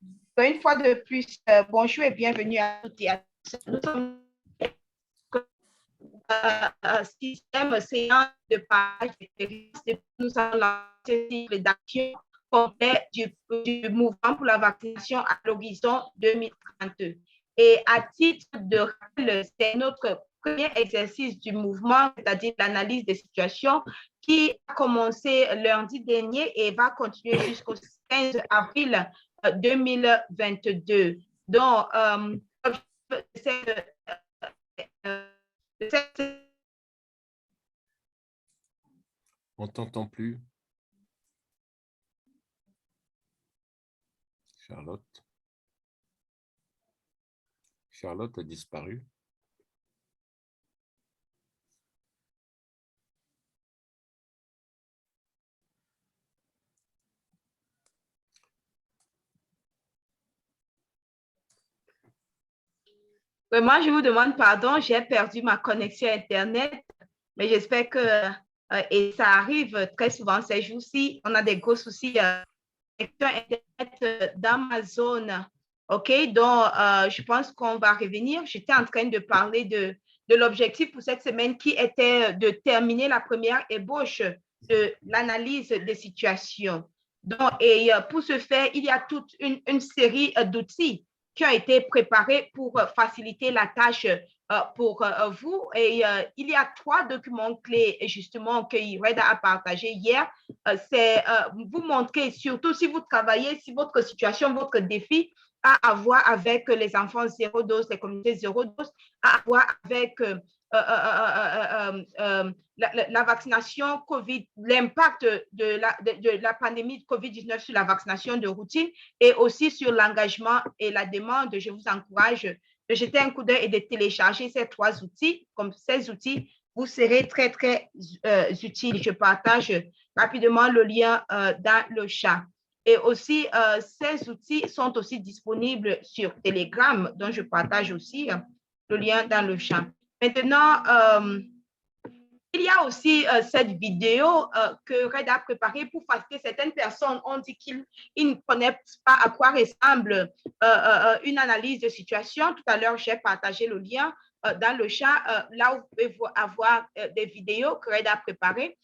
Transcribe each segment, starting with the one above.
Une fois de plus, bonjour et bienvenue à toutes et à tous. Nous sommes système séance de partage d'expérience. Nous allons lancer un cycle d'action complet du mouvement pour la vaccination à l'horizon 2032. Et à titre de rappel, c'est notre premier exercice du mouvement, c'est-à-dire l'analyse des situations, qui a commencé lundi dernier et va continuer jusqu'au 15 avril 2022. Donc, c'est On ne t'entend plus, Charlotte. Charlotte a disparu. Vraiment, je vous demande pardon, j'ai perdu ma connexion Internet, mais j'espère que, et ça arrive très souvent ces jours-ci, on a des gros soucis Internet dans ma zone. OK, donc je pense qu'on va revenir. J'étais en train de parler de l'objectif pour cette semaine qui était de terminer la première ébauche de l'analyse des situations. Donc, et pour ce faire, il y a toute une série d'outils qui ont été préparés pour faciliter la tâche pour vous. Et il y a 3 documents clés, justement, que Red a partagé hier. C'est vous montrer, surtout si vous travaillez, si votre situation, votre défi a à voir avec les enfants zéro dose, les communautés zéro dose, a à voir avec la vaccination COVID, l'impact de la pandémie de COVID-19 sur la vaccination de routine et aussi sur l'engagement et la demande. Je vous encourage de jeter un coup d'œil et de télécharger ces 3 outils. Comme ces outils vous serez très, très utiles. Je partage rapidement le lien dans le chat. Et aussi, ces outils sont aussi disponibles sur Telegram, dont je partage aussi le lien dans le chat. Maintenant, il y a aussi cette vidéo que Red a préparée pour faciliter. Certaines personnes ont dit qu'ils ne connaissent pas à quoi ressemble une analyse de situation. Tout à l'heure, j'ai partagé le lien dans le chat. Là, vous pouvez avoir des vidéos que Red a préparées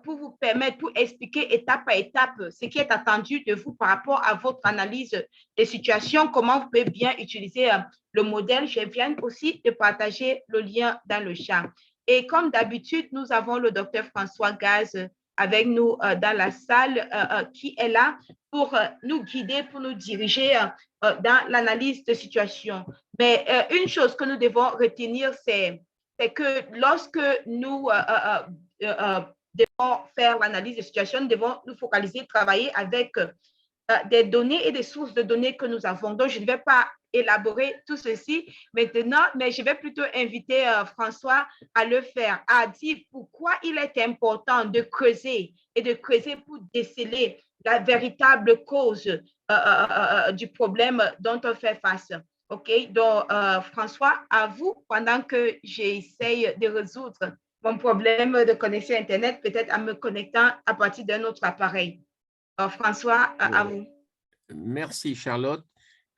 pour vous permettre, pour expliquer étape par étape ce qui est attendu de vous par rapport à votre analyse des situations, comment vous pouvez bien utiliser le modèle. Je viens aussi de partager le lien dans le chat. Et comme d'habitude, nous avons le docteur François Gaz avec nous dans la salle qui est là pour nous guider, pour nous diriger dans l'analyse de situation. Mais une chose que nous devons retenir, c'est que lorsque nous devons faire l'analyse de situation, nous devons nous focaliser, travailler avec des données et des sources de données que nous avons. Donc, je ne vais pas élaborer tout ceci maintenant, mais je vais plutôt inviter François à le faire, à dire pourquoi il est important de creuser et de creuser pour déceler la véritable cause du problème dont on fait face. OK, donc François, à vous, pendant que j'essaye de résoudre mon problème de connexion Internet, peut-être en me connectant à partir d'un autre appareil. François, à vous. Merci, Charlotte.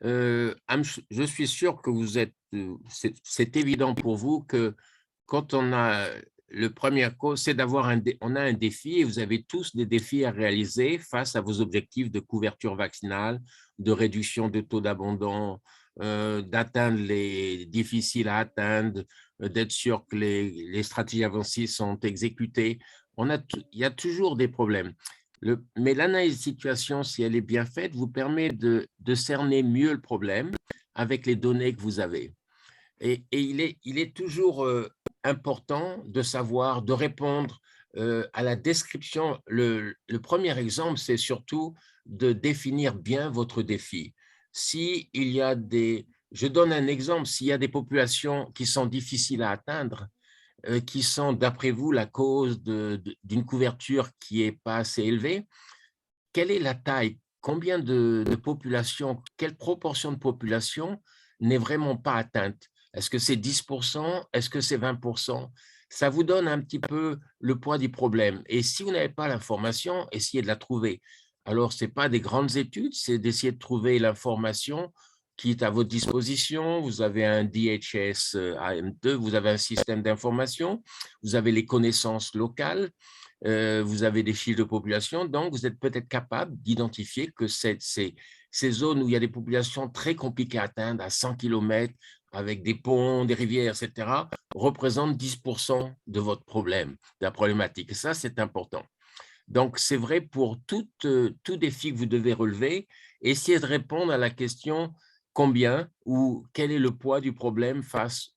Je suis sûr que vous êtes, c'est évident pour vous que quand on a le premier cause, c'est d'avoir on a un défi et vous avez tous des défis à réaliser face à vos objectifs de couverture vaccinale, de réduction de taux d'abandon, d'atteindre les difficiles à atteindre, d'être sûr que les stratégies avancées sont exécutées. Il y a toujours des problèmes. Mais l'analyse de situation, si elle est bien faite, vous permet de cerner mieux le problème avec les données que vous avez. Et il est toujours important de savoir, de répondre à la description. Le premier exemple, c'est surtout de définir bien votre défi. Si il y a je donne un exemple, s'il y a des populations qui sont difficiles à atteindre, qui sont, d'après vous, la cause d'une couverture qui n'est pas assez élevée, quelle est la taille? Combien de population, quelle proportion de population n'est vraiment pas atteinte? Est-ce que c'est 10%? Est-ce que c'est 20%? Ça vous donne un petit peu le poids du problème. Et si vous n'avez pas l'information, essayez de la trouver. Alors, ce n'est pas des grandes études, c'est d'essayer de trouver l'information qui est à votre disposition. Vous avez un DHS AM2, vous avez un système d'information, vous avez les connaissances locales, vous avez des chiffres de population, donc vous êtes peut-être capable d'identifier que ces zones où il y a des populations très compliquées à atteindre, à 100 km, avec des ponts, des rivières, etc., représentent 10% de votre problème, de la problématique. Et ça, c'est important. Donc, c'est vrai pour tout défi que vous devez relever, essayez de répondre à la question combien ou quel est le poids du problème face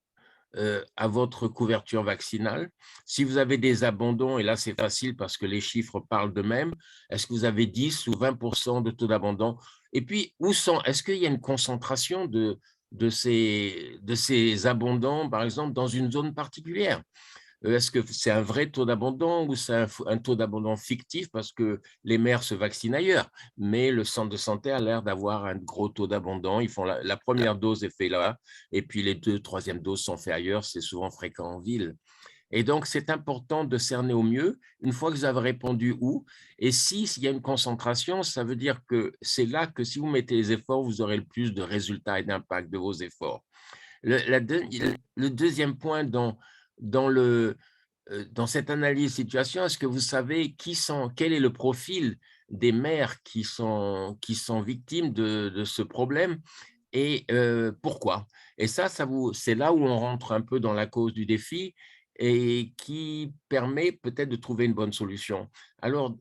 à votre couverture vaccinale. Si vous avez des abandons, et là c'est facile parce que les chiffres parlent d'eux-mêmes, est-ce que vous avez 10 ou 20% de taux d'abandon? Et puis, est-ce qu'il y a une concentration de ces abandons, par exemple, dans une zone particulière? Est-ce que c'est un vrai taux d'abandon ou c'est un taux d'abandon fictif parce que les mères se vaccinent ailleurs? Mais le centre de santé a l'air d'avoir un gros taux d'abandon. Ils font la première dose est faite là, et puis les 2, 3e doses sont faites ailleurs. C'est souvent fréquent en ville. Et donc, c'est important de cerner au mieux une fois que vous avez répondu où. Et s'il y a une concentration, ça veut dire que c'est là que si vous mettez les efforts, vous aurez le plus de résultats et d'impact de vos efforts. Le deuxième point dans cette analyse de situation, est-ce que vous savez quel est le profil des mères qui sont victimes de ce problème et pourquoi? Et c'est là où on rentre un peu dans la cause du défi et qui permet peut-être de trouver une bonne solution. Alors,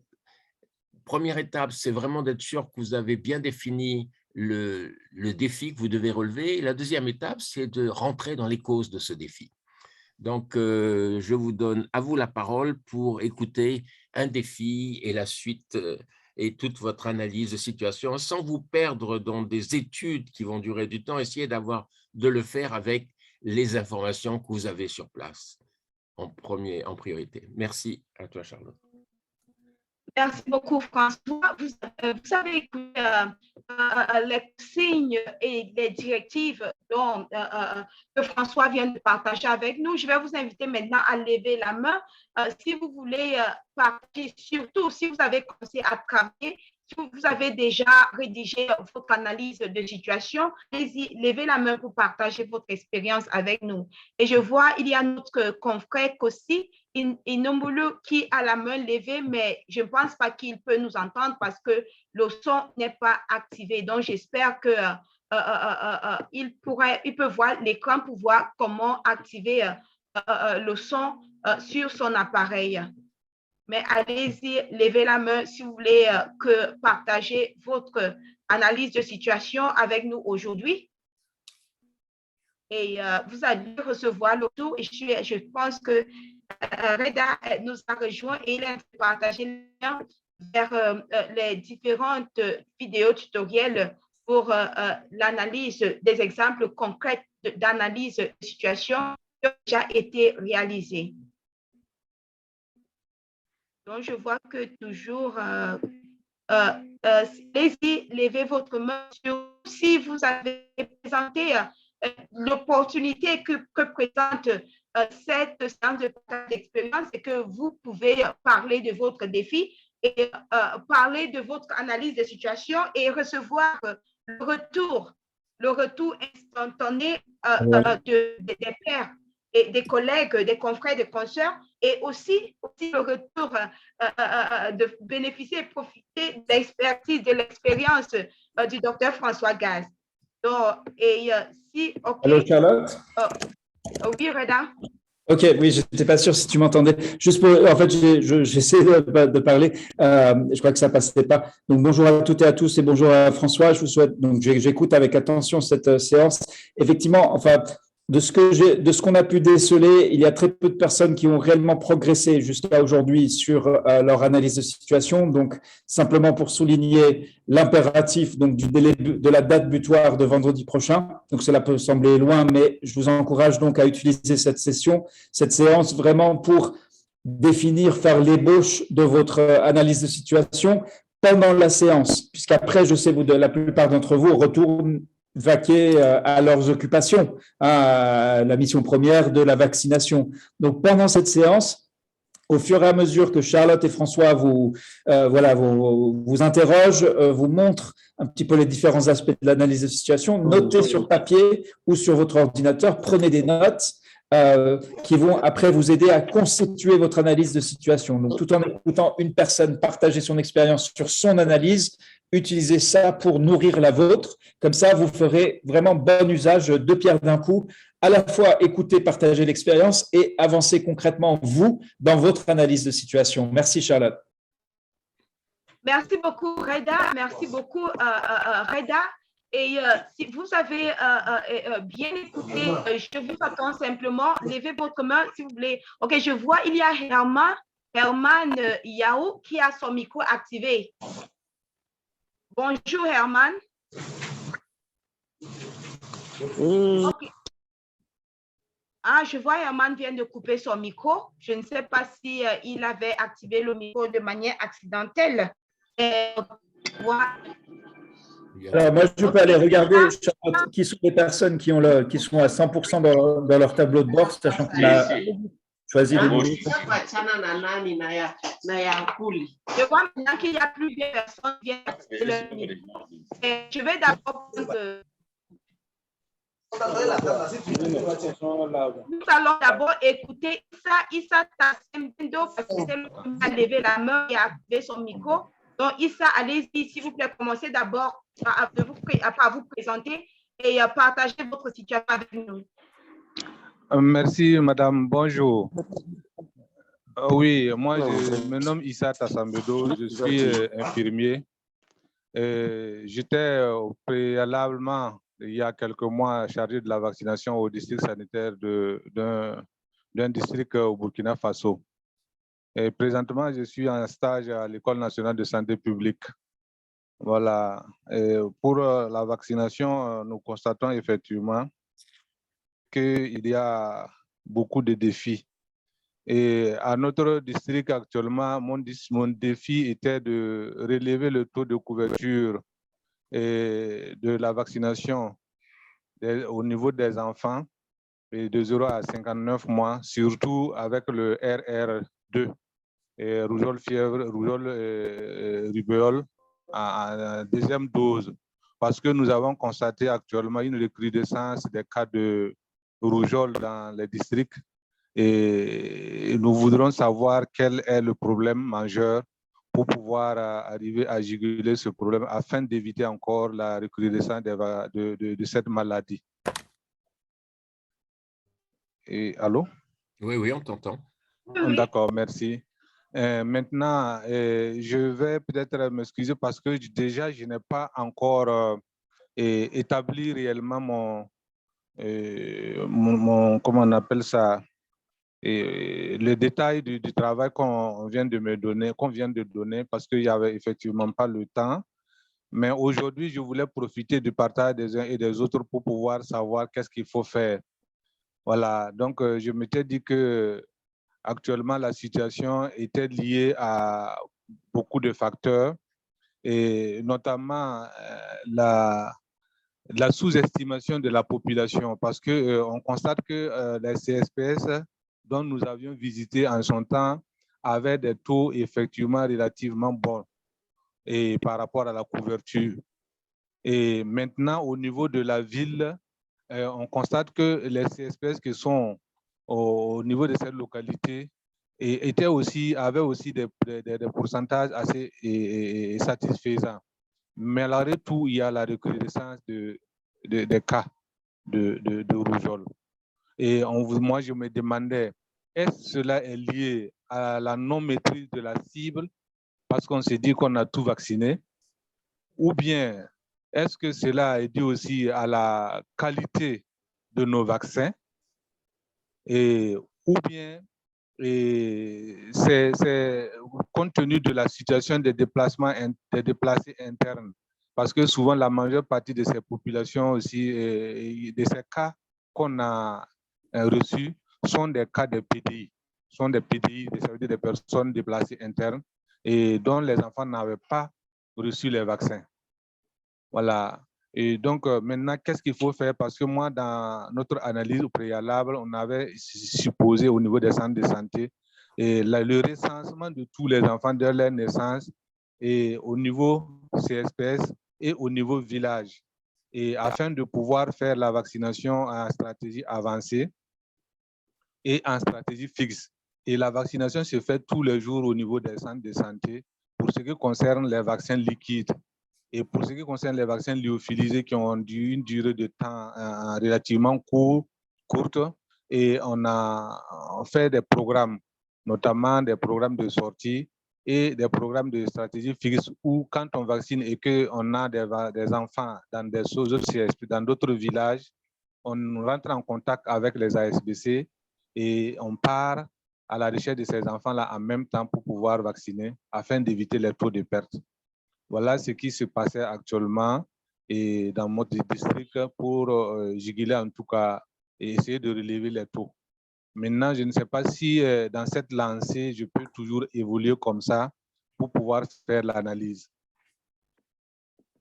première étape, c'est vraiment d'être sûr que vous avez bien défini le défi que vous devez relever. Et la deuxième étape, c'est de rentrer dans les causes de ce défi. Donc, je vous donne à vous la parole pour écouter un défi et la suite et toute votre analyse de situation sans vous perdre dans des études qui vont durer du temps. Essayez de le faire avec les informations que vous avez sur place en priorité. Merci à toi, Charlotte. Merci beaucoup, François. Vous avez écouté les signes et les directives que François vient de partager avec nous. Je vais vous inviter maintenant à lever la main. Si vous voulez partager, surtout si vous avez commencé à travailler, si vous avez déjà rédigé votre analyse de situation, allez-y, levez la main pour partager votre expérience avec nous. Et je vois, il y a notre confrère aussi, Inombulu, qui a la main levée, mais je ne pense pas qu'il peut nous entendre parce que le son n'est pas activé. Donc, j'espère que il peut voir l'écran pour voir comment activer le son sur son appareil. Mais allez-y, levez la main si vous voulez partager votre analyse de situation avec nous aujourd'hui. Et vous allez recevoir le tour. Et je pense que Reda nous a rejoint et il a partagé le lien vers les différentes vidéos tutoriels pour l'analyse des exemples concrets d'analyse de situation qui ont déjà été réalisés. Donc, je vois que toujours, allez-y, levez votre main si vous avez présenté l'opportunité que présente cette séance de partage d'expérience et que vous pouvez parler de votre défi et parler de votre analyse de situation et recevoir le retour instantané des pairs et des collègues, des confrères, des consoeurs, et aussi le retour de bénéficier et profiter de l'expertise, de l'expérience du docteur François Gaz. Donc, et si, OK. Allô, Charlotte? Oui, Reda? OK, oui, je n'étais pas sûr si tu m'entendais. Juste pour, en fait, j'essaie de parler. Je crois que ça ne passait pas. Donc, bonjour à toutes et à tous et bonjour à François. Je vous souhaite, donc, j'écoute avec attention cette séance. Effectivement, enfin, de ce qu'on a pu déceler, il y a très peu de personnes qui ont réellement progressé jusqu'à aujourd'hui sur leur analyse de situation. Donc, simplement pour souligner l'impératif donc du délai de la date butoir de vendredi prochain. Donc, cela peut sembler loin, mais je vous encourage donc à utiliser cette séance vraiment pour définir, faire l'ébauche de votre analyse de situation pendant la séance, puisqu'après, je sais, la plupart d'entre vous retournent vaquer à leurs occupations, à la mission première de la vaccination. Donc, pendant cette séance, Au fur et à mesure que Charlotte et François vous interrogent, vous montrent un petit peu les différents aspects de l'analyse de situation, notez sur papier ou sur votre ordinateur, prenez des notes qui vont après vous aider à constituer votre analyse de situation. Donc, tout en écoutant une personne partager son expérience sur son analyse, utilisez ça pour nourrir la vôtre. Comme ça, vous ferez vraiment bon usage de pierre d'un coup, à la fois écouter, partager l'expérience et avancer concrètement, vous, dans votre analyse de situation. Merci, Charlotte. Merci beaucoup, Reda. Merci beaucoup, Reda. Et si vous avez bien écouté, je vous attends simplement. Levez votre main, s'il vous plaît. OK, je vois, il y a Herman Yao qui a son micro activé. Bonjour, Herman. Okay. Ah, je vois Herman vient de couper son micro. Je ne sais pas si il avait activé le micro de manière accidentelle. Alors, moi, je peux aller regarder qui sont les personnes qui sont à 100% dans leur tableau de bord, sachant qu'on a choisi les minutes. Je vois maintenant qu'il y a plusieurs personnes qui viennent activer leur micro. Je vais d'abord prendre... Nous allons d'abord écouter Issa Tassembindo parce que c'est le premier à lever la main et à activer son micro. Donc, Issa, allez-y, s'il vous plaît, commencez d'abord à vous présenter et partager votre situation avec nous. Merci, madame. Bonjour. Oui, moi, je me nomme Issa Tassembindo, je suis infirmier. J'étais préalablement, il y a quelques mois, chargé de la vaccination au district sanitaire d'un district au Burkina Faso. Et présentement, je suis en stage à l'École nationale de santé publique. Voilà. Et pour la vaccination, nous constatons effectivement qu'il y a beaucoup de défis. Et à notre district actuellement, mon défi était de relever le taux de couverture et de la vaccination au niveau des enfants et de 0 à 59 mois, surtout avec le RR2, et rougeole, fièvre, rougeole, rubéole en deuxième dose, parce que nous avons constaté actuellement une recrudescence des cas de rougeole dans les districts et nous voudrons savoir quel est le problème majeur pour pouvoir arriver à juguler ce problème afin d'éviter encore la recrudescence de cette maladie. Et, allô? Oui, oui, on t'entend. D'accord, merci. Maintenant, je vais peut-être m'excuser parce que déjà, je n'ai pas encore établi réellement comment on appelle ça, le détail du travail qu'on vient de donner, parce qu'il n'y avait effectivement pas le temps. Mais aujourd'hui, je voulais profiter du partage des uns et des autres pour pouvoir savoir qu'est-ce qu'il faut faire. Voilà, donc je m'étais dit que actuellement, la situation était liée à beaucoup de facteurs, et notamment la sous-estimation de la population, parce qu'on constate que les CSPS dont nous avions visité en son temps avaient des taux effectivement relativement bons et par rapport à la couverture. Et maintenant, au niveau de la ville, on constate que les CSPS qui sont au niveau de cette localité avaient aussi des pourcentages assez satisfaisants. Malgré tout, il y a la recrudescence des cas de rougeole. Et moi, je me demandais, est-ce que cela est lié à la non-maîtrise de la cible, parce qu'on s'est dit qu'on a tout vacciné, ou bien est-ce que cela est dû aussi à la qualité de nos vaccins, ou bien c'est compte tenu de la situation des déplacés internes, parce que souvent la majeure partie de ces populations aussi, de ces cas qu'on a reçus, sont des cas de PDI, ça veut dire des personnes déplacées internes et dont les enfants n'avaient pas reçu les vaccins. Voilà. Et donc, maintenant, qu'est-ce qu'il faut faire? Parce que moi, dans notre analyse au préalable, on avait supposé au niveau des centres de santé le recensement de tous les enfants dès leur naissance et au niveau CSPS et au niveau village, et afin de pouvoir faire la vaccination en stratégie avancée et en stratégie fixe. Et la vaccination se fait tous les jours au niveau des centres de santé pour ce qui concerne les vaccins liquides. Et pour ce qui concerne les vaccins lyophilisés qui ont une durée de temps relativement courte, et on fait des programmes, notamment des programmes de sortie et des programmes de stratégie fixe où quand on vaccine et qu'on a des enfants dans des CSP, dans d'autres villages, on rentre en contact avec les ASBC et on part à la recherche de ces enfants-là en même temps pour pouvoir vacciner afin d'éviter les taux de perte. Voilà ce qui se passait actuellement et dans notre district pour juguler en tout cas et essayer de relever les taux. Maintenant, je ne sais pas si dans cette lancée, je peux toujours évoluer comme ça pour pouvoir faire l'analyse.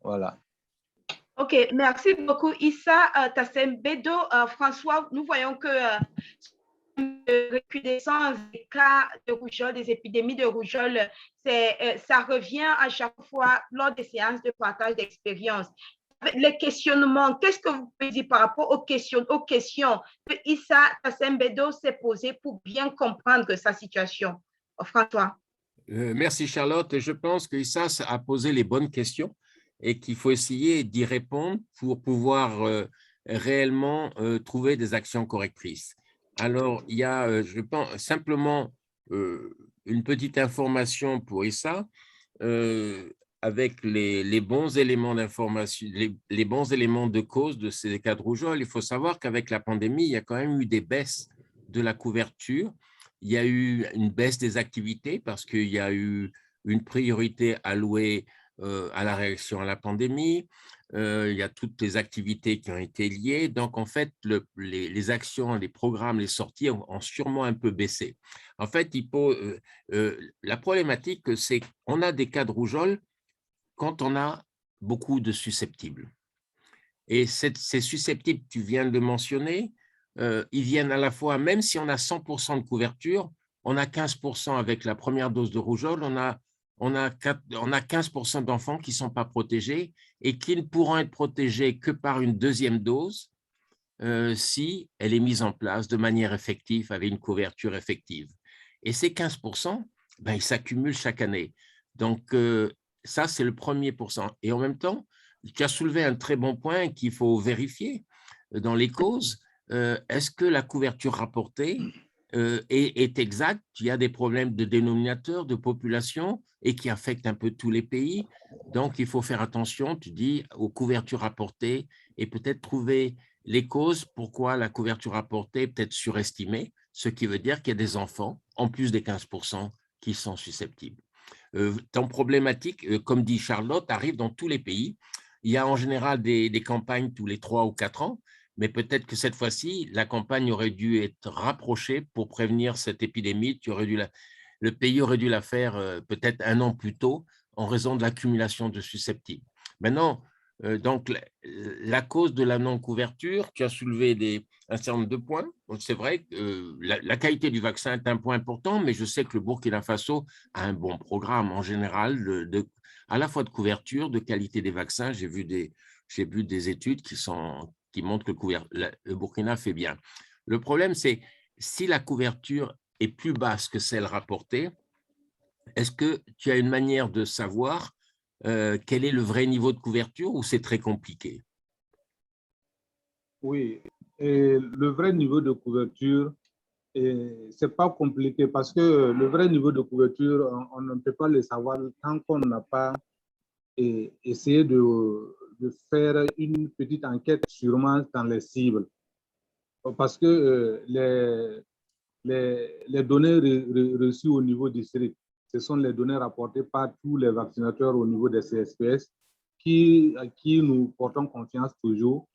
Voilà. OK, merci beaucoup Issa Tassembedo. François, nous voyons que recrudescence des cas de rougeole, des épidémies de rougeole, ça revient à chaque fois lors des séances de partage d'expérience. Les questionnements, qu'est-ce que vous pouvez dire par rapport aux questions que Issa Tassembedo s'est posé pour bien comprendre sa situation? François. Merci Charlotte. Je pense que Issa a posé les bonnes questions et qu'il faut essayer d'y répondre pour pouvoir réellement trouver des actions correctrices. Alors, il y a, je pense, simplement une petite information pour Issa. Avec les bons éléments d'information, les bons éléments de cause de ces cas de rougeole, il faut savoir qu'avec la pandémie, il y a quand même eu des baisses de la couverture. Il y a eu une baisse des activités parce qu'il y a eu une priorité allouée à la réaction à la pandémie. Il y a toutes les activités qui ont été liées. Donc, en fait, les actions, les programmes, les sorties ont sûrement un peu baissé. En fait, la problématique, c'est qu'on a des cas de rougeole quand on a beaucoup de susceptibles. Et ces susceptibles, tu viens de le mentionner, ils viennent à la fois, même si on a 100% de couverture, on a 15% avec la première dose de rougeole, on a 15% d'enfants qui ne sont pas protégés et qui ne pourront être protégés que par une deuxième dose si elle est mise en place de manière effective, avec une couverture effective. Et ces 15%, ben, ils s'accumulent chaque année. Donc, ça, c'est le premier pourcent. Et en même temps, tu as soulevé un très bon point qu'il faut vérifier dans les causes. Est-ce que la couverture rapportée est exacte? Il y a des problèmes de dénominateur, de population et qui affectent un peu tous les pays. Donc, il faut faire attention, tu dis, aux couvertures rapportées et peut-être trouver les causes pourquoi la couverture rapportée est peut-être surestimée, ce qui veut dire qu'il y a des enfants, en plus des 15%, qui sont susceptibles. Ton problématique, comme dit Charlotte, arrive dans tous les pays. Il y a en général des campagnes tous les 3 ou 4 ans, mais peut-être que cette fois-ci, la campagne aurait dû être rapprochée pour prévenir cette épidémie. Le pays aurait dû la faire peut-être 1 an plus tôt en raison de l'accumulation de susceptibles. Maintenant, donc, la cause de la non-couverture, tu as soulevé un certain nombre de points. C'est vrai que la qualité du vaccin est un point important, mais je sais que le Burkina Faso a un bon programme en général, à la fois de couverture, de qualité des vaccins. J'ai vu des études qui montrent que le Burkina fait bien. Le problème, c'est si la couverture est plus basse que celle rapportée, est-ce que tu as une manière de savoir quel est le vrai niveau de couverture ou c'est très compliqué? Oui, et le vrai niveau de couverture, c'est pas compliqué parce que le vrai niveau de couverture, on ne peut pas le savoir tant qu'on n'a pas essayé de faire une petite enquête sûrement dans les cibles. Parce que les données reçues au niveau district, ce sont les données rapportées par tous les vaccinateurs au niveau des CSPS à qui nous portons confiance toujours.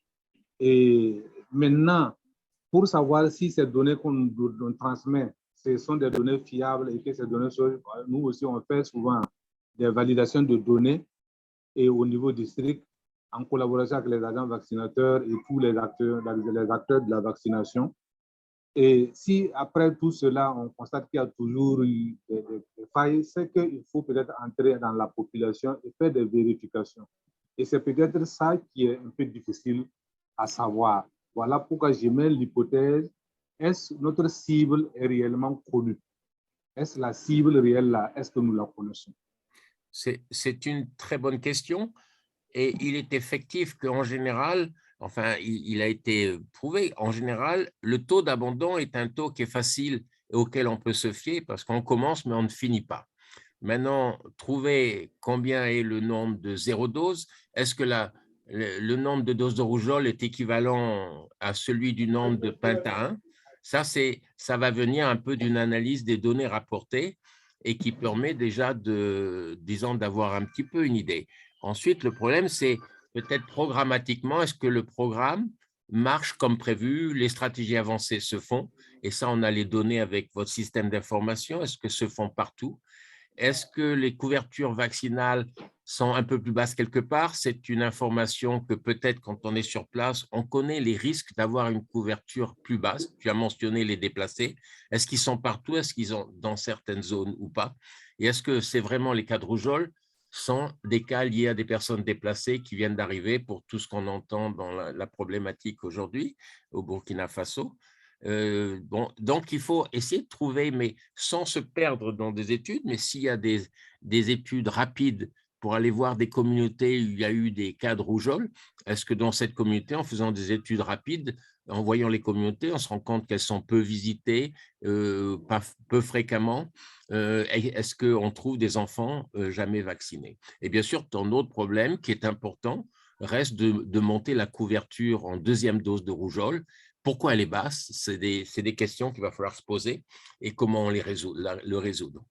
Et maintenant, pour savoir si ces données qu'on transmet, ce sont des données fiables et que ces données sont, nous aussi, on fait souvent des validations de données et au niveau district, en collaboration avec les agents vaccinateurs et tous les acteurs de la vaccination. Et si après tout cela, on constate qu'il y a toujours eu des failles, c'est qu'il faut peut-être entrer dans la population et faire des vérifications. Et c'est peut-être ça qui est un peu difficile à savoir. Voilà pourquoi je mets l'hypothèse, est-ce que notre cible est réellement connue? Est-ce la cible réelle là? Est-ce que nous la connaissons? C'est une très bonne question. Et il est effectif qu'en général, enfin, il a été prouvé, en général, le taux d'abandon est un taux qui est facile et auquel on peut se fier parce qu'on commence, mais on ne finit pas. Maintenant, trouver combien est le nombre de zéro dose, est-ce que le nombre de doses de rougeole est équivalent à celui du nombre de pentarin? Ça va venir un peu d'une analyse des données rapportées et qui permet déjà disons, d'avoir un petit peu une idée. Ensuite, le problème, c'est peut-être programmatiquement, est-ce que le programme marche comme prévu, les stratégies avancées se font, et ça, on a les données avec votre système d'information, est-ce que se font partout? Est-ce que les couvertures vaccinales sont un peu plus basses quelque part? C'est une information que peut-être quand on est sur place, on connaît les risques d'avoir une couverture plus basse. Tu as mentionné les déplacés. Est-ce qu'ils sont partout? Est-ce qu'ils sont dans certaines zones ou pas? Et est-ce que c'est vraiment les cas de rougeole sont des cas liés à des personnes déplacées qui viennent d'arriver pour tout ce qu'on entend dans la problématique aujourd'hui au Burkina Faso? Bon, donc, il faut essayer de trouver, mais sans se perdre dans des études, mais s'il y a des études rapides pour aller voir des communautés où il y a eu des cas de rougeole, est-ce que dans cette communauté, en faisant des études rapides, en voyant les communautés, on se rend compte qu'elles sont peu visitées, peu fréquemment, est-ce qu'on trouve des enfants jamais vaccinés? Et bien sûr, ton autre problème qui est important reste de monter la couverture en deuxième dose de rougeole. Pourquoi elle est basse? C'est des questions qu'il va falloir se poser et comment on le résoudre.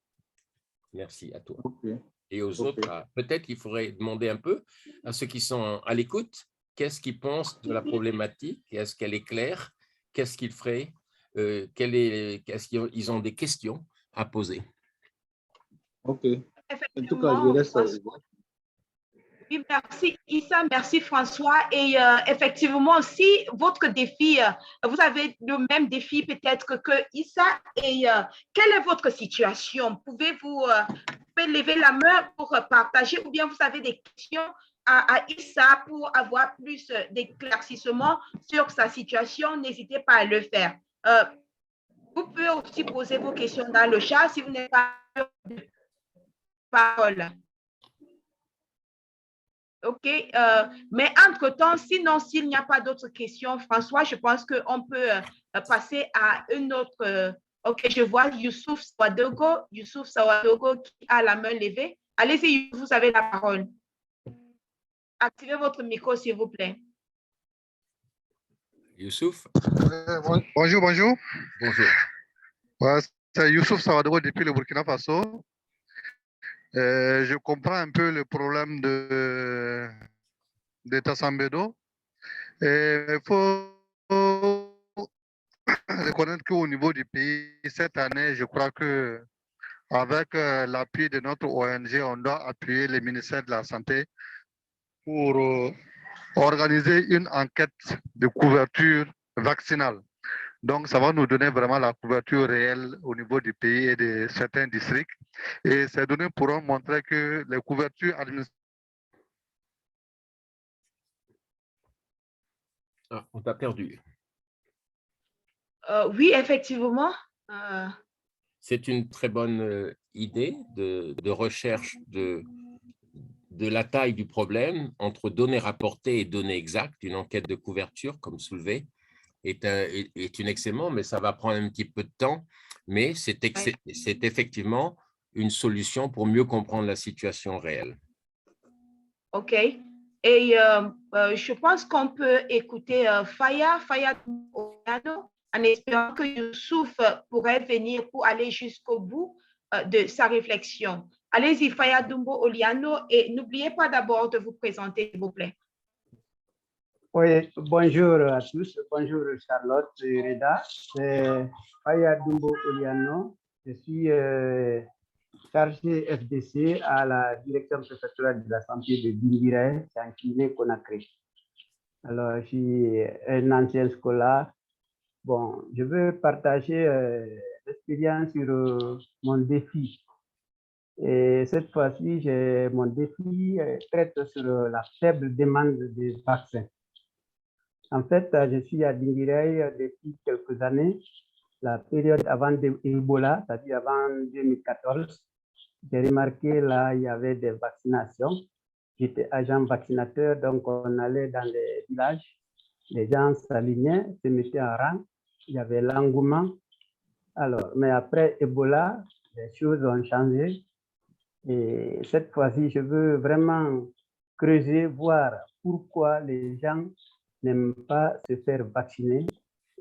Merci à toi. Okay. Et aux autres, peut-être qu'il faudrait demander un peu à ceux qui sont à l'écoute, qu'est-ce qu'ils pensent de la problématique? Est-ce qu'elle est claire? Qu'est-ce qu'ils feraient? Est-ce qu'ils ont des questions à poser? OK. En tout cas, je Effectivement, laisse. oui, merci Issa, merci François. Et effectivement, si votre défi, vous avez le même défi peut-être que Issa, et quelle est votre situation? Pouvez-vous lever la main pour partager ou bien vous avez des questions à Issa pour avoir plus d'éclaircissement sur sa situation? N'hésitez pas à le faire. Vous pouvez aussi poser vos questions dans le chat si vous n'avez pas de parole. OK, mais entre-temps, sinon, s'il n'y a pas d'autres questions, François, je pense qu'on peut passer à une autre. OK, je vois Youssouf Sawadogo qui a la main levée. Allez-y, vous avez la parole. Activez votre micro, s'il vous plaît. Youssouf? Bonjour, bonjour. Bonjour. C'est Youssouf Sawadogo depuis le Burkina Faso. Je comprends un peu le problème de Tassambedo. Il faut reconnaître qu'au niveau du pays, cette année, je crois que avec l'appui de notre ONG, on doit appuyer les ministères de la Santé pour organiser une enquête de couverture vaccinale. Donc, ça va nous donner vraiment la couverture réelle au niveau du pays et de certains districts. Et ces données pourront montrer que les couvertures administratives. Ah, on t'a perdu. Oui, effectivement. C'est une très bonne idée de recherche de la taille du problème entre données rapportées et données exactes. Une enquête de couverture, comme soulevé, est une excellente, mais ça va prendre un petit peu de temps. Mais c'est effectivement une solution pour mieux comprendre la situation réelle. OK. Et je pense qu'on peut écouter Faya Oliano, en espérant que Youssouf pourrait venir pour aller jusqu'au bout de sa réflexion. Allez-y, Faya Dumbo Oliano, et n'oubliez pas d'abord de vous présenter, s'il vous plaît. Oui, bonjour à tous. Bonjour Charlotte et Reda. C'est Faya Dumbo Oliano. Je suis chargé FDC à la direction préfectorale de la santé de Dinguiraye, c'est en Guinée-Conakry. Alors, je suis un ancien scolaire Bon, je veux partager l'expérience sur mon défi. Et cette fois-ci, mon défi traite sur la faible demande des vaccins. En fait, je suis à Dinguiraye depuis quelques années, la période avant Ebola, c'est-à-dire avant 2014. J'ai remarqué là, il y avait des vaccinations. J'étais agent vaccinateur, donc on allait dans les villages, les gens s'alignaient, se mettaient en rang, il y avait l'engouement. Alors, mais après Ebola, les choses ont changé. Et cette fois-ci, je veux vraiment creuser, voir pourquoi les gens n'aiment pas se faire vacciner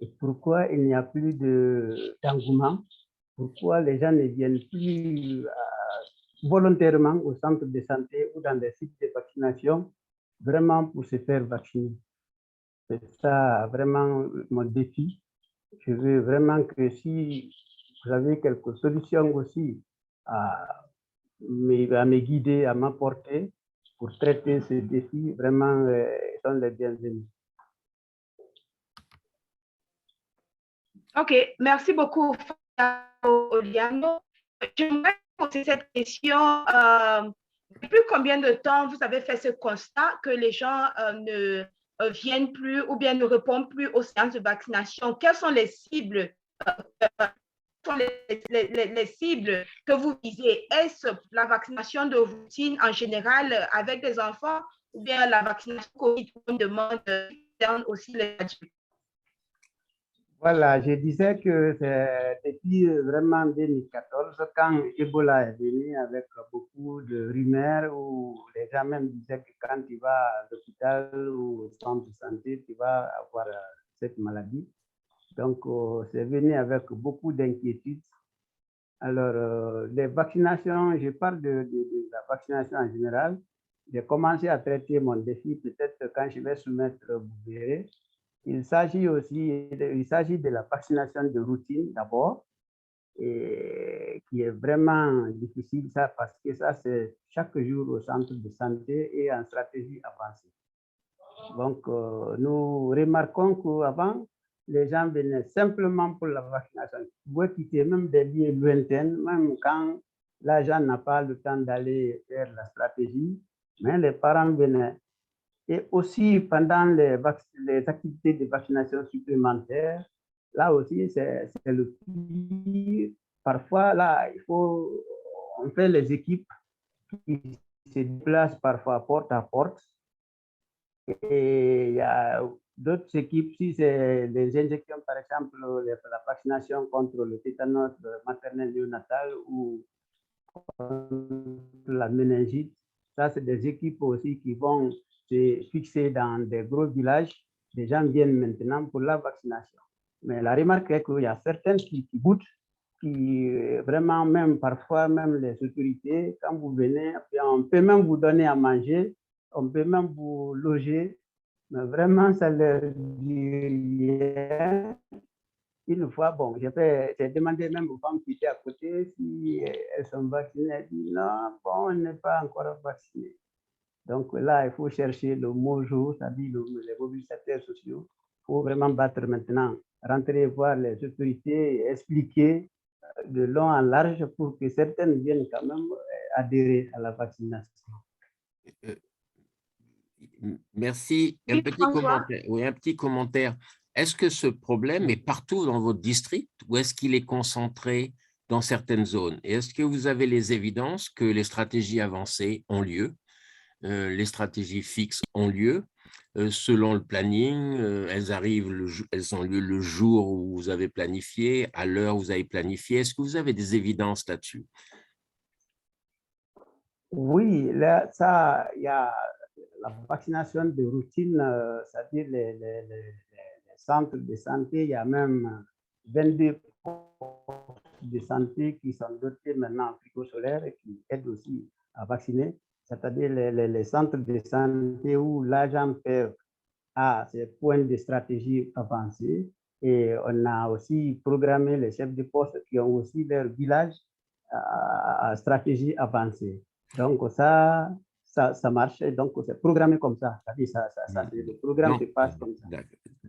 et pourquoi il n'y a plus d'engouement, pourquoi les gens ne viennent plus volontairement au centre de santé ou dans des sites de vaccination, vraiment pour se faire vacciner. C'est ça vraiment mon défi. Je veux vraiment que si vous avez quelques solutions aussi à me guider, à m'apporter pour traiter ces défis, vraiment, sont les bienvenus. OK, merci beaucoup, Oliano. J'aimerais poser cette question. Depuis combien de temps vous avez fait ce constat que les gens ne viennent plus ou bien ne répondent plus aux séances de vaccination? Quelles sont les cibles les cibles que vous visez? Est-ce la vaccination de routine en général avec des enfants ou bien la vaccination COVID qu'on demande aussi les adultes? Voilà, je disais que c'est depuis vraiment 2014, quand Ebola est venu avec beaucoup de rumeurs où les gens même disaient que quand tu vas à l'hôpital ou au centre de santé, tu vas avoir cette maladie. Donc, c'est venu avec beaucoup d'inquiétudes. Alors, les vaccinations, je parle de la vaccination en général. J'ai commencé à traiter mon défi, peut-être quand je vais soumettre, vous verrez. Il s'agit de la vaccination de routine d'abord, et qui est vraiment difficile, ça, parce que ça, c'est chaque jour au centre de santé et en stratégie avancée. Donc, nous remarquons qu'avant, les gens venaient simplement pour la vaccination. Vous pouvez quitter même des lieux lointains, même quand l'agent n'a pas le temps d'aller faire la stratégie, mais les parents venaient. Et aussi, pendant les activités de vaccination supplémentaires, là aussi, c'est le pire. Parfois, là, on fait les équipes qui se déplacent parfois porte à porte. Et il y a d'autres équipes, si c'est les injections, par exemple, la vaccination contre le tétanos maternel néonatal ou la méningite, ça, c'est des équipes aussi qui vont se fixer dans des gros villages. Les gens viennent maintenant pour la vaccination. Mais la remarque est qu'il y a certaines qui boutent, qui vraiment, même parfois, même les autorités, quand vous venez, on peut même vous donner à manger, on peut même vous loger, mais vraiment, ça leur dit rien. Une fois, bon, j'ai demandé même aux femmes qui étaient à côté si elles sont vaccinées. Elles disent non, bon, on n'est pas encore vacciné. Donc là, il faut chercher le mot jour, c'est-à-dire les mobilisateurs sociaux. Il faut vraiment battre maintenant, rentrer voir les autorités et expliquer de long en large pour que certaines viennent quand même adhérer à la vaccination. Merci. Un petit commentaire. Est-ce que ce problème est partout dans votre district ou est-ce qu'il est concentré dans certaines zones? Et est-ce que vous avez les évidences que les stratégies avancées ont lieu, les stratégies fixes ont lieu, selon le planning, elles ont lieu le jour où vous avez planifié, à l'heure où vous avez planifié? Est-ce que vous avez des évidences là-dessus? Oui, là, ça, il y a la vaccination de routine, c'est-à-dire les centres de santé, il y a même 22 postes de santé qui sont dotés maintenant en frigo solaire et qui aident aussi à vacciner, c'est-à-dire les centres de santé où l'agent fait à ses points de stratégie avancés. Et on a aussi programmé les chefs de poste qui ont aussi leur village à stratégie avancée. Donc, ça marche. Donc, c'est programmé comme ça. C'est-à-dire, le programme se passe comme ça.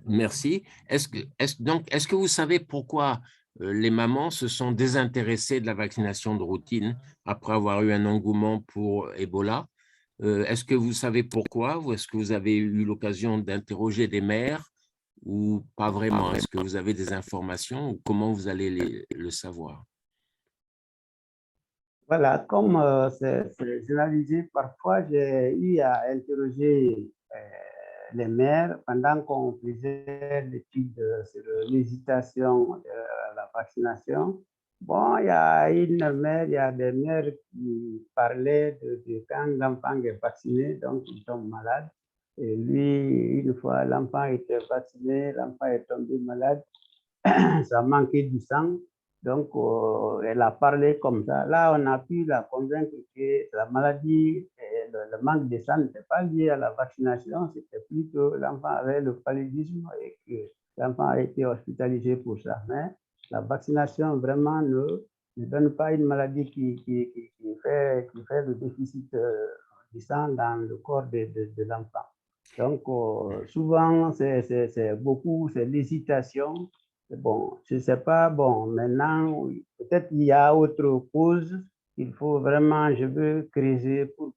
Merci. Est-ce que vous savez pourquoi les mamans se sont désintéressées de la vaccination de routine après avoir eu un engouement pour Ebola? Est-ce que vous savez pourquoi ou est-ce que vous avez eu l'occasion d'interroger des mères ou pas vraiment? Est-ce que vous avez des informations ou comment vous allez le savoir? Voilà, comme c'est généralisé, parfois j'ai eu à interroger les mères pendant qu'on faisait l'étude sur l'hésitation de la vaccination. Bon, il y a une mère, il y a des mères qui parlaient de quand l'enfant est vacciné, donc ils tombent malades. Et lui, une fois l'enfant était vacciné, l'enfant est tombé malade, ça manquait du sang. Donc, elle a parlé comme ça. Là, on a pu la convaincre que la maladie, le manque de sang n'était pas lié à la vaccination, c'était plutôt l'enfant avait le paludisme et que l'enfant a été hospitalisé pour ça. Mais la vaccination vraiment ne donne pas une maladie qui fait le déficit du sang dans le corps de l'enfant. Donc, souvent, c'est beaucoup, c'est l'hésitation. Bon, je ne sais pas, bon, maintenant, peut-être il y a autre cause. Il faut vraiment, je veux creuser pour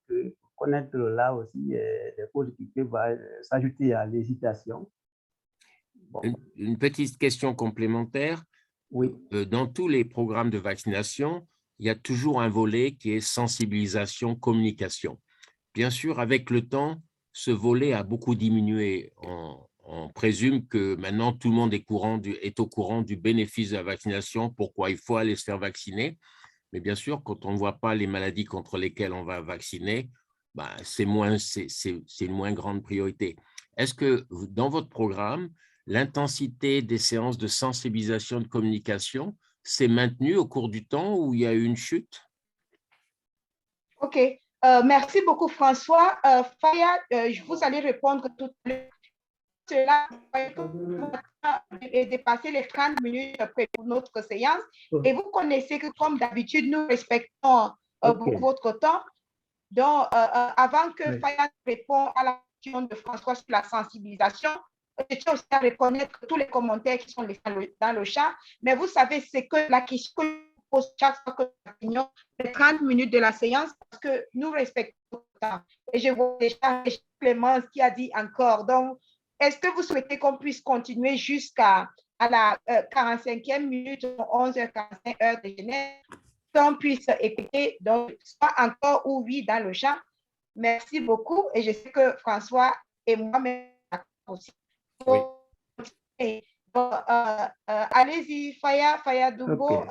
connaître là aussi des causes qui peuvent s'ajouter à l'hésitation. Bon. Une petite question complémentaire. Oui. Dans tous les programmes de vaccination, il y a toujours un volet qui est sensibilisation, communication. Bien sûr, avec le temps, ce volet a beaucoup diminué. On présume que maintenant, tout le monde est au courant du bénéfice de la vaccination, pourquoi il faut aller se faire vacciner. Mais bien sûr, quand on ne voit pas les maladies contre lesquelles on va vacciner, bah, c'est une moins grande priorité. Est-ce que dans votre programme, l'intensité des séances de sensibilisation de communication s'est maintenue au cours du temps ou il y a eu une chute? OK. Merci beaucoup, François. Faya, vous allez répondre tout à l'heure. Cela est dépassé les 30 minutes pour notre séance. Et vous connaissez que, comme d'habitude, nous respectons beaucoup votre temps. Donc, avant que Faya réponde à la question de François sur la sensibilisation, je tiens aussi à reconnaître tous les commentaires qui sont laissés dans le chat. Mais vous savez, c'est que la question que je pose chaque fois que nous finissons les 30 minutes de la séance parce que nous respectons le temps. Et je vois déjà Clémence qui a dit encore. Donc, est-ce que vous souhaitez qu'on puisse continuer jusqu'à la 45e minute, 11h45, heure de Genève, qu'on puisse écouter, donc, soit encore ou oui dans le chat. Merci beaucoup. Et je sais que François et moi-même aussi. Oui. Allez-y, Faya Doubo,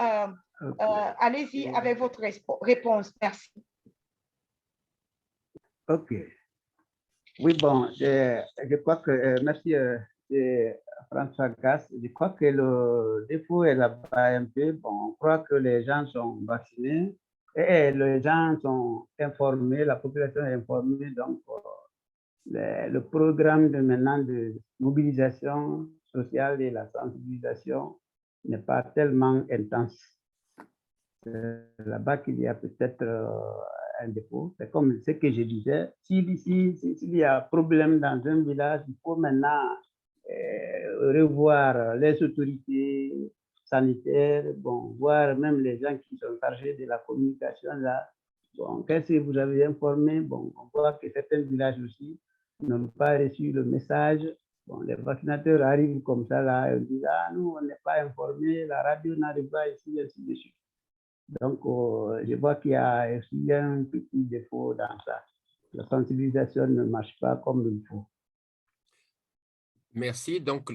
allez-y avec votre réponse. Merci. OK. Oui, bon, je crois que, merci François Gass, je crois que le défaut est là-bas un peu, bon, on croit que les gens sont vaccinés et les gens sont informés, la population est informée, donc le programme de maintenant de mobilisation sociale et la sensibilisation n'est pas tellement intense. C'est là-bas qu'il y a peut-être un défaut. C'est comme ce que je disais, s'il y a problème dans un village, il faut maintenant revoir les autorités sanitaires, bon, voir même les gens qui sont chargés de la communication là. Bon, qu'est-ce que vous avez informé? Bon, on voit que certains villages aussi n'ont pas reçu le message. Bon, les vaccinateurs arrivent comme ça là, et disent, ah, nous, on n'est pas informés, la radio n'arrive pas ici, ainsi de suite. Donc, je vois qu'il y a aussi un petit défaut dans ça. La sensibilisation ne marche pas comme il faut. Merci. Donc,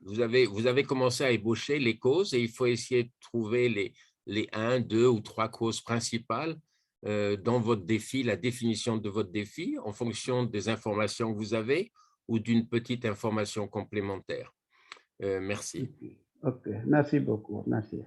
vous avez commencé à ébaucher les causes et il faut essayer de trouver les 1, 2 ou 3 causes principales dans votre défi, la définition de votre défi en fonction des informations que vous avez ou d'une petite information complémentaire. Merci. OK. Merci beaucoup. Merci.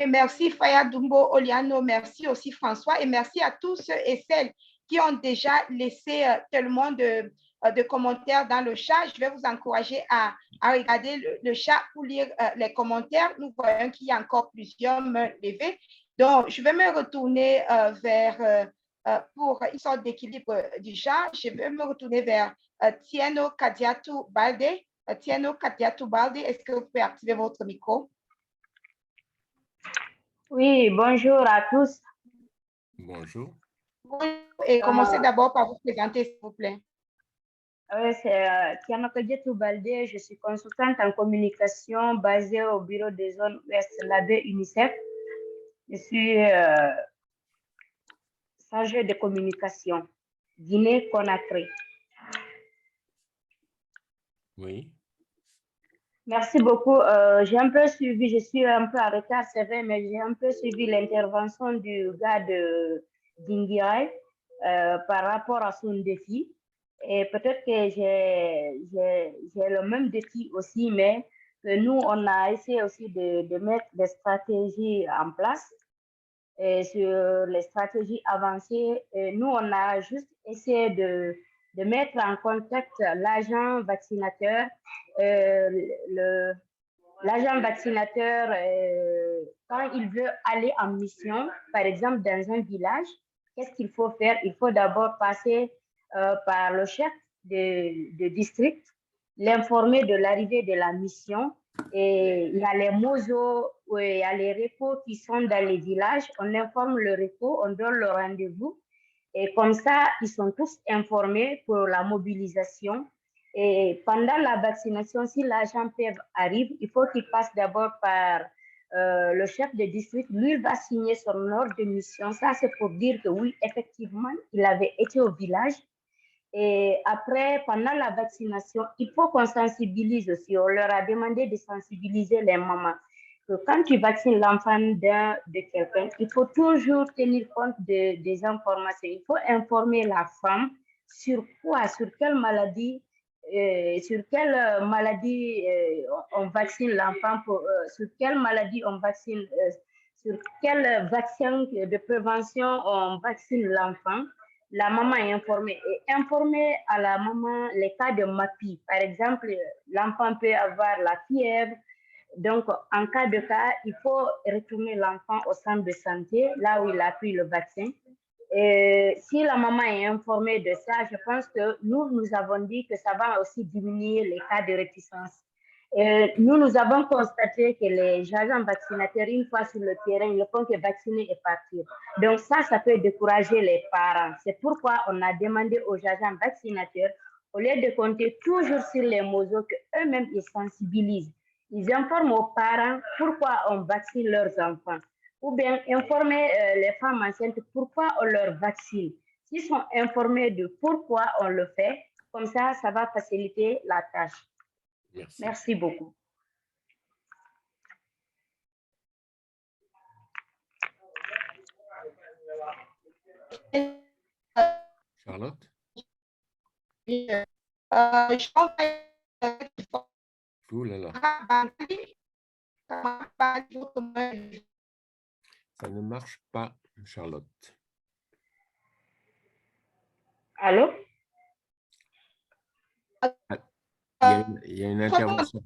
Et merci Faya Doubo Oliano, merci aussi François et merci à tous ceux et celles qui ont déjà laissé tellement de commentaires dans le chat. Je vais vous encourager à regarder le chat pour lire les commentaires. Nous voyons qu'il y a encore plusieurs mains levées. Donc, je vais me retourner vers, pour une sorte d'équilibre du chat, je vais me retourner vers Tieno Kadiatou Balde. Tieno Kadiatou Balde, est-ce que vous pouvez activer votre micro? Oui, bonjour à tous. Bonjour. Et commencez d'abord par vous présenter, s'il vous plaît. Oui, c'est Tieno Kadiatou Balde. Je suis consultante en communication basée au bureau des zones Ouest Labé UNICEF. Je suis chargée de communication, Guinée-Conakry. Oui. Merci beaucoup. J'ai un peu suivi, je suis un peu en retard, c'est vrai, mais j'ai un peu suivi l'intervention du gars de Dinguiraye par rapport à son défi. Et peut-être que j'ai le même défi aussi, mais que nous, on a essayé aussi de mettre des stratégies en place. Et sur les stratégies avancées, et nous, on a juste essayé de mettre en contact l'agent vaccinateur. L'agent vaccinateur, quand il veut aller en mission, par exemple dans un village, qu'est-ce qu'il faut faire? Il faut d'abord passer par le chef de district, l'informer de l'arrivée de la mission. Et il y a les mosos, il y a les repos qui sont dans les villages. On informe le repos, on donne le rendez-vous. Et comme ça, ils sont tous informés pour la mobilisation. Et pendant la vaccination, si l'agent PEV arrive, il faut qu'il passe d'abord par le chef de district. Lui, il va signer son ordre de mission. Ça, c'est pour dire que oui, effectivement, il avait été au village. Et après, pendant la vaccination, il faut qu'on sensibilise aussi. On leur a demandé de sensibiliser les mamans. Que quand tu vaccines l'enfant de quelqu'un, il faut toujours tenir compte des informations. Il faut informer la femme sur quoi, sur quelle maladie on vaccine l'enfant, sur quelle maladie on vaccine, sur quel vaccin de prévention on vaccine l'enfant. La maman est informée. Et informer à la maman les cas de MAPI. Par exemple, l'enfant peut avoir la fièvre. Donc, en cas de cas, il faut retourner l'enfant au centre de santé, là où il a pris le vaccin. Et si la maman est informée de ça, je pense que nous avons dit que ça va aussi diminuer les cas de réticence. Et nous avons constaté que les agents vaccinateurs, une fois sur le terrain, ils ne font que vacciner et partir. Donc ça peut décourager les parents. C'est pourquoi on a demandé aux agents vaccinateurs, au lieu de compter toujours sur les mosos, qu'eux-mêmes ils sensibilisent. Ils informent aux parents pourquoi on vaccine leurs enfants. Ou bien informer les femmes enceintes pourquoi on leur vaccine. S'ils sont informés de pourquoi on le fait, comme ça va faciliter la tâche. Merci. Merci beaucoup. Charlotte? Ouh là là. Ça ne marche pas, Charlotte. Allô? Il y a une intervention.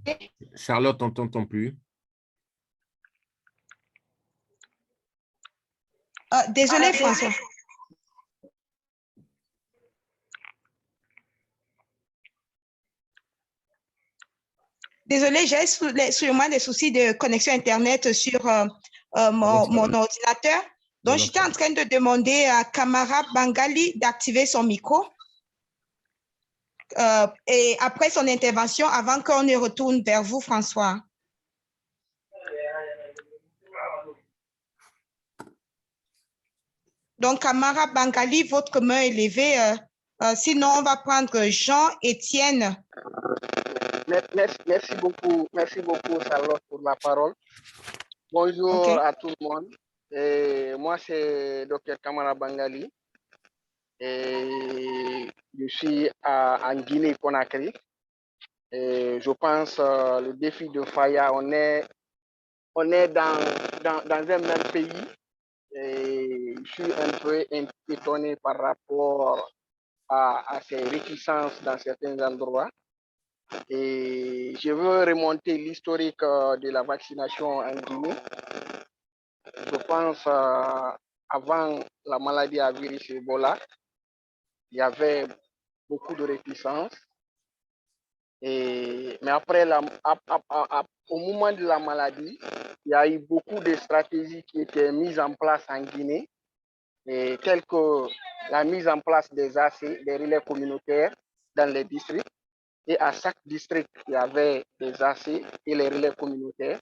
Charlotte, on ne t'entend plus. Désolée, François. Désolée, j'ai sûrement des soucis de connexion Internet sur mon ordinateur. Donc, j'étais en train de demander à Kamara Bangali d'activer son micro. Et après son intervention, avant qu'on ne retourne vers vous, François. Donc, Kamara Bangali, votre main est levée. Sinon, on va prendre Jean-Étienne. Merci beaucoup, Charlotte, pour la parole. Bonjour à tout le monde. Et moi, c'est Dr Kamara Bangali. Et je suis en Guinée-Conakry. Et je pense le défi de Faya, on est dans un même pays. Et je suis un peu étonné par rapport à ces réticences dans certains endroits. Et je veux remonter l'historique de la vaccination en Guinée. Je pense avant la maladie à virus Ebola, il y avait beaucoup de réticences. Mais après, au moment de la maladie, il y a eu beaucoup de stratégies qui étaient mises en place en Guinée, telles que la mise en place des AC, des relais communautaires dans les districts. Et à chaque district, il y avait des AC et les relais communautaires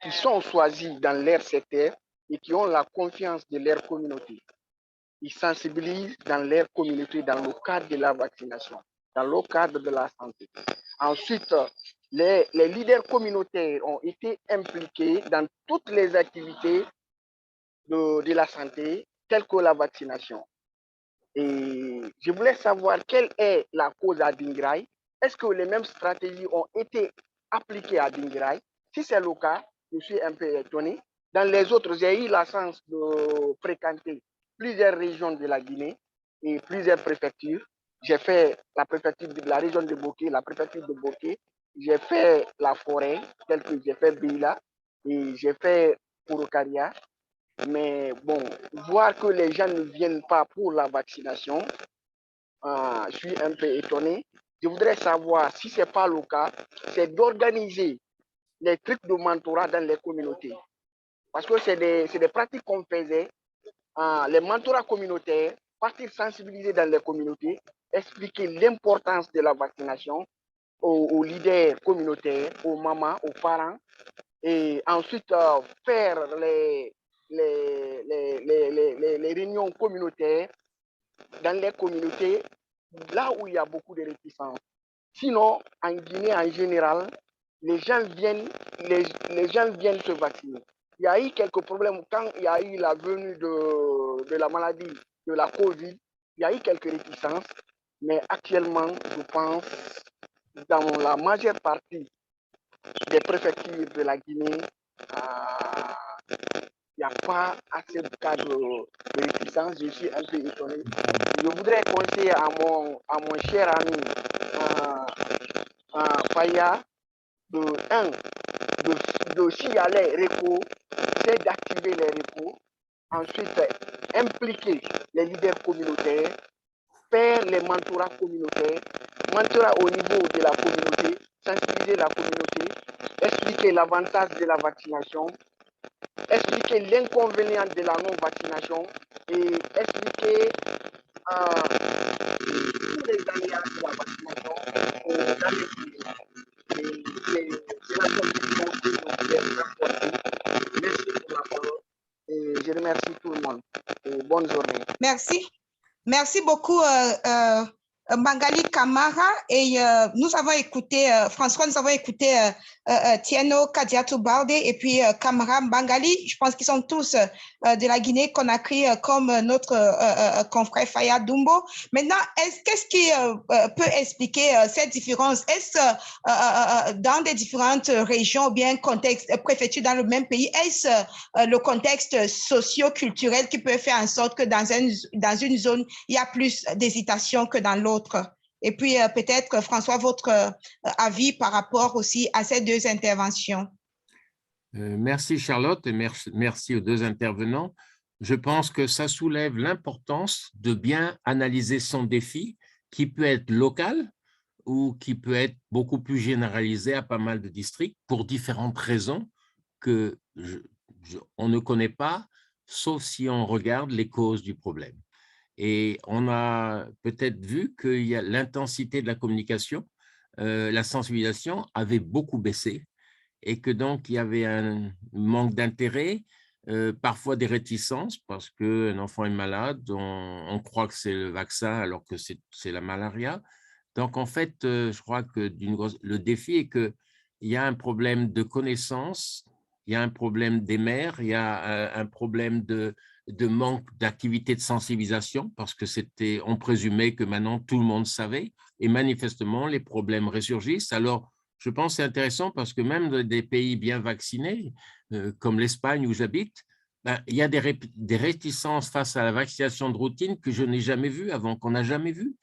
qui sont choisis dans leur secteur et qui ont la confiance de leur communauté. Ils sensibilisent dans leur communauté dans le cadre de la vaccination, dans le cadre de la santé. Ensuite, les leaders communautaires ont été impliqués dans toutes les activités de la santé, telles que la vaccination. Et je voulais savoir quelle est la cause à Dingraï. Est-ce que les mêmes stratégies ont été appliquées à Dingraï? Si c'est le cas, je suis un peu étonné. Dans les autres, j'ai eu la chance de fréquenter plusieurs régions de la Guinée et plusieurs préfectures. J'ai fait la préfecture de la région de Boké, la préfecture de Boké. J'ai fait la forêt, telle que j'ai fait Bila et j'ai fait Kouroukaria. Mais bon, voir que les gens ne viennent pas pour la vaccination, je suis un peu étonné. Je voudrais savoir, si ce n'est pas le cas, c'est d'organiser les trucs de mentorat dans les communautés. Parce que c'est des pratiques qu'on faisait, les mentorats communautaires, partir sensibiliser dans les communautés, expliquer l'importance de la vaccination aux leaders communautaires, aux mamans, aux parents, et ensuite faire les réunions communautaires dans les communautés, là où il y a beaucoup de réticences. Sinon, en Guinée en général, les gens viennent se vacciner. Il y a eu quelques problèmes quand il y a eu la venue de la maladie, de la COVID, il y a eu quelques réticences, mais actuellement, je pense, dans la majeure partie des préfectures de la Guinée, il n'y a pas assez de cas de réticence. Je suis un peu étonné. Je voudrais conseiller à mon cher ami Faya de signaler les repos, c'est d'activer les repos. Ensuite, impliquer les leaders communautaires, faire les mentorats communautaires, mentorat au niveau de la communauté, sensibiliser la communauté, expliquer l'avantage de la vaccination, expliquer l'inconvénient de la non-vaccination et expliquer tous les aléas de la vaccination dans les pays. C'est la contribution que nous voulons apporter. Merci pour la parole et je remercie tout le monde. Et bonne journée. Merci. Merci beaucoup, Mangali Kamara. Et nous avons écouté, François, nous avons écouté Tieno Kadiatou Balde et puis Kamara Mangali. Je pense qu'ils sont tous de la Guinée-Conakry comme notre confrère Faya Dumbo. Maintenant, qu'est-ce qui peut expliquer cette différence? Est-ce dans des différentes régions ou bien contextes, préfectures dans le même pays, est-ce le contexte socio-culturel qui peut faire en sorte que dans une zone, il y a plus d'hésitation que dans l'autre? Et puis, peut-être, François, votre avis par rapport aussi à ces deux interventions. Merci, Charlotte, et merci aux deux intervenants. Je pense que ça soulève l'importance de bien analyser son défi, qui peut être local ou qui peut être beaucoup plus généralisé à pas mal de districts pour différentes raisons que on ne connaît pas, sauf si on regarde les causes du problème. Et on a peut-être vu que l'intensité de la communication, la sensibilisation avait beaucoup baissé et que donc il y avait un manque d'intérêt, parfois des réticences parce qu'un enfant est malade, on croit que c'est le vaccin alors que c'est la malaria. Donc en fait, je crois que le défi est qu'il y a un problème de connaissance, il y a un problème des mères, il y a un problème de manque d'activité de sensibilisation parce que on présumait que maintenant tout le monde savait et manifestement les problèmes ressurgissent. Alors, je pense que c'est intéressant parce que même dans des pays bien vaccinés, comme l'Espagne où j'habite, il y a des réticences face à la vaccination de routine que je n'ai jamais vues avant, qu'on n'a jamais vues.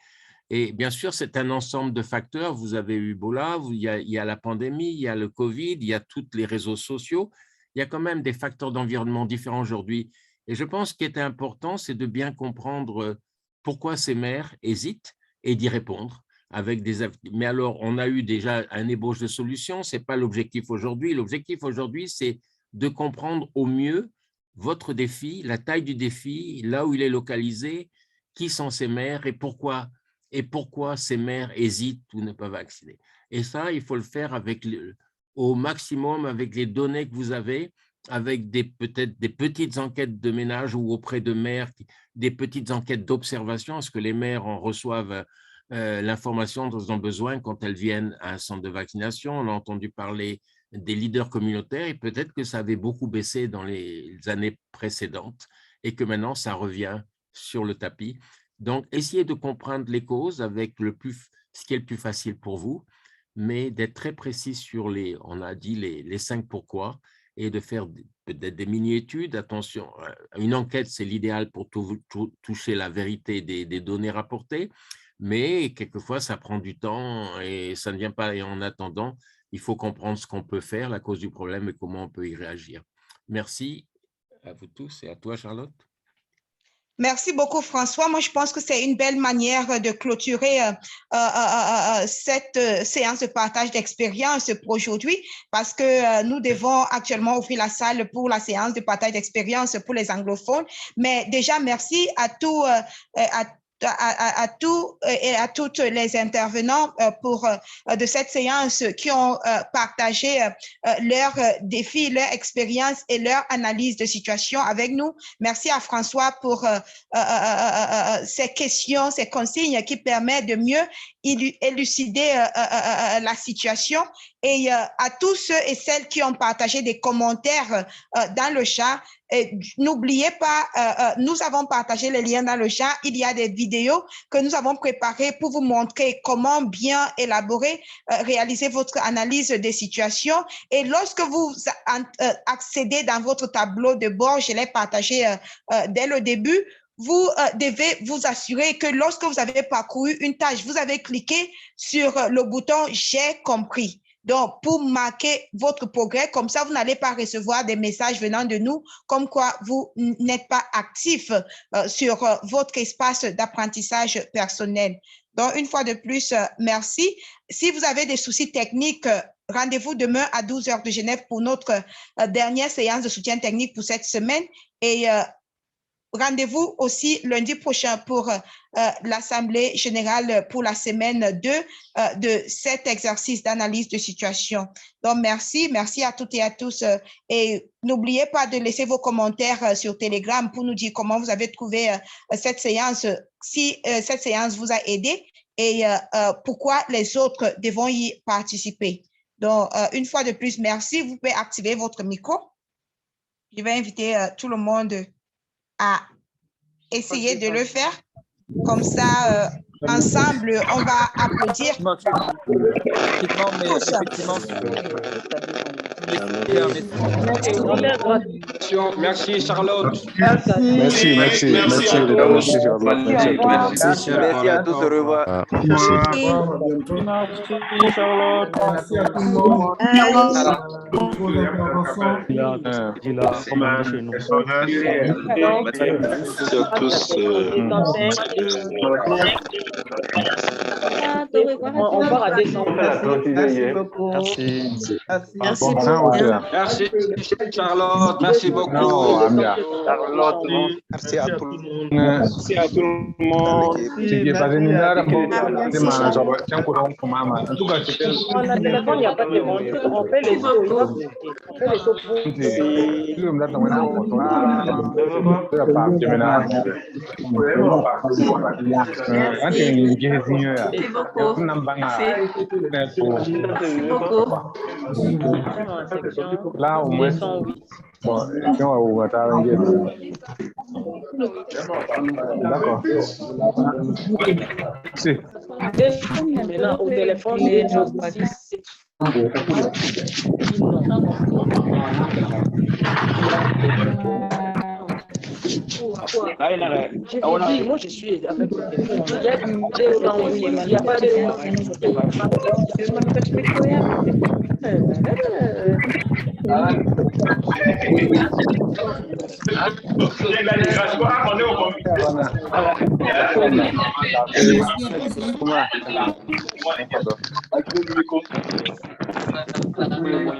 Et bien sûr, c'est un ensemble de facteurs. Vous avez eu Ebola, il y a la pandémie, il y a le Covid, il y a tous les réseaux sociaux. Il y a quand même des facteurs d'environnement différents aujourd'hui. Et je pense qu'il est important, c'est de bien comprendre pourquoi ces mères hésitent et d'y répondre. Mais alors, on a eu déjà un ébauche de solutions, ce n'est pas l'objectif aujourd'hui. L'objectif aujourd'hui, c'est de comprendre au mieux votre défi, la taille du défi, là où il est localisé, qui sont ces maires et pourquoi ces maires hésitent ou ne pas vacciner. Et ça, il faut le faire au maximum avec les données que vous avez, avec peut-être des petites enquêtes de ménage ou auprès de maires, des petites enquêtes d'observation, est-ce que les maires en reçoivent l'information dont ils ont besoin quand elles viennent à un centre de vaccination. On a entendu parler des leaders communautaires et peut-être que ça avait beaucoup baissé dans les années précédentes et que maintenant ça revient sur le tapis. Donc, essayez de comprendre les causes avec ce qui est le plus facile pour vous, mais d'être très précis sur on a dit les 5 pourquoi et de faire peut-être des mini-études. Attention, une enquête, c'est l'idéal pour toucher la vérité des données rapportées, mais quelquefois, ça prend du temps et ça ne vient pas. Et en attendant, il faut comprendre ce qu'on peut faire, la cause du problème et comment on peut y réagir. Merci à vous tous et à toi, Charlotte. Merci beaucoup, François. Moi, je pense que c'est une belle manière de clôturer cette séance de partage d'expérience pour aujourd'hui parce que nous devons actuellement ouvrir la salle pour la séance de partage d'expérience pour les anglophones. Mais déjà, merci à tous et à toutes les intervenants de cette séance qui ont partagé leurs défis, leur expérience et leur analyse de situation avec nous. Merci à François pour ces questions, ces consignes qui permettent de mieux élucider la situation. Et à tous ceux et celles qui ont partagé des commentaires dans le chat, n'oubliez pas, nous avons partagé les liens dans le chat. Il y a des vidéos que nous avons préparées pour vous montrer comment bien élaborer, réaliser votre analyse des situations. Et lorsque vous accédez dans votre tableau de bord, je l'ai partagé dès le début, vous devez vous assurer que lorsque vous avez parcouru une tâche, vous avez cliqué sur le bouton « J'ai compris ». Donc, pour marquer votre progrès, comme ça, vous n'allez pas recevoir des messages venant de nous comme quoi vous n'êtes pas actif sur votre espace d'apprentissage personnel. Donc, une fois de plus, merci. Si vous avez des soucis techniques, rendez-vous demain à 12h de Genève pour notre dernière séance de soutien technique pour cette semaine. Et rendez-vous aussi lundi prochain pour l'Assemblée générale pour la semaine 2 de cet exercice d'analyse de situation. Donc, merci à toutes et à tous. Et n'oubliez pas de laisser vos commentaires sur Telegram pour nous dire comment vous avez trouvé cette séance, si cette séance vous a aidé et pourquoi les autres devront y participer. Donc, une fois de plus, merci. Vous pouvez activer votre micro. Je vais inviter tout le monde à essayer de le faire. Comme ça, ensemble, on va applaudir. Merci Charlotte. Merci Charlotte. Merci à tous, au revoir. Merci Charlotte. Merci à tout le monde. Merci à tous. On part à décembre. Merci beaucoup. Merci Charlotte. Merci beaucoup. Charlotte. Merci à tout le monde. Merci à tout le monde. En tout cas, c'était. On a téléphone, il n'y a pas de monde. On fait les sauts. On fait les sauts pour. Là, au moins. Bon, on va t'arranger. D'accord. Si. Maintenant, au téléphone, c'est moi je suis avec le téléphone. Il y a du téléphone, il n'y a pas de On est au